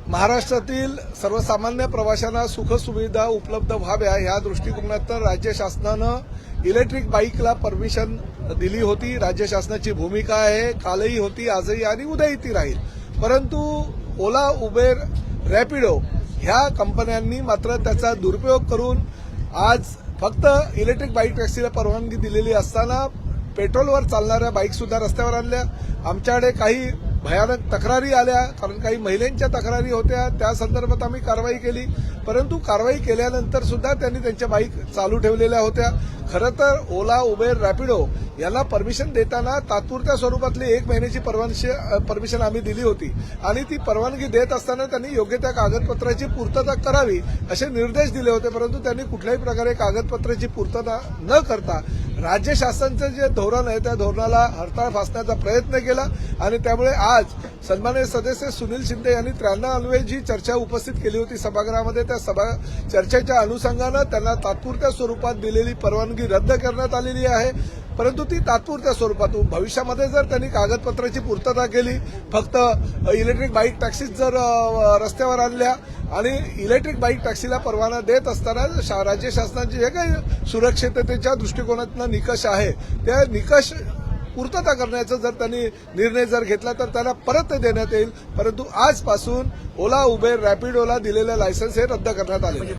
महाराष्ट्रातील सर्वसामान्य प्रवाशांना सुखसुविधा उपलब्ध व्हाव्या या दृष्टिकोनातून राज्य शासनानं इलेक्ट्रिक बाईकला परमिशन दिली होती। राज्य शासनाची भूमिका आहे, कालही होती, आजही आणि उद्याही ती राहील। परंतु ओला, उबेर, रॅपिडो ह्या कंपन्यांनी मात्र त्याचा दुरुपयोग करून आज फक्त इलेक्ट्रिक बाईक टॅक्सीला परवानगी दिलेली असताना पेट्रोलवर चालणाऱ्या बाईक सुद्धा रस्त्यावर आणल्या। आमच्याकडे काही भयानक तक्रारी आल्या, कारण काही महिलांच्या तक्रारी होत्या, त्या संदर्भात आम्ही कारवाई केली। परंतु कारवाई केल्यानंतर सुद्धा त्यांनी त्यांच्या बाईक चालू ठेवलेल्या होत्या। खरं तर ओला, उबेर, रॅपिडो यांना परमिशन देताना तात्पुरत्या स्वरूपातली 1 महिन्याची परमिशन आम्ही दिली होती आणि ती परवानगी देत असताना त्यांनी योग्य त्या कागदपत्राची पूर्तता करावी असे निर्देश दिले होते। परंतु त्यांनी कुठल्याही प्रकारे कागदपत्राची पूर्तता न करता राज्य शासनाचं जे धोरण आहे त्या धोरणाला हरताळ फासण्याचा प्रयत्न केला आणि त्यामुळे आज सन्माननीय सदस्य सुनील शिंदे यांनी 93 अन्वये जी चर्चा उपस्थित केली होती सभागृहामध्ये, त्या चर्चेच्या अनुषंगानं त्यांना तात्पुरत्या स्वरूपात दिलेली परवानगी रद्द करण्यात आलेली आहे। परंतु ती तात्पुरत्या स्वरूपातून भविष्यामध्ये जर त्यांनी कागदपत्राची पूर्तता केली, फक्त इलेक्ट्रिक बाईक टॅक्सीज जर रस्त्यावर आणल्या आणि इलेक्ट्रिक बाईक टॅक्सीला परवाना देत असताना राज्य शासनाचे जे काही सुरक्षिततेच्या दृष्टिकोनातून निकष आहे त्या निकष पूर्तता करण्याचा जर त्यांनी निर्णय जर घेतला तर त्यांना परत देण्यात येईल। परंतु आजपासून ओला, उबेर, रॅपिडोला दिलेले लायसन्स हे रद्द करण्यात आले।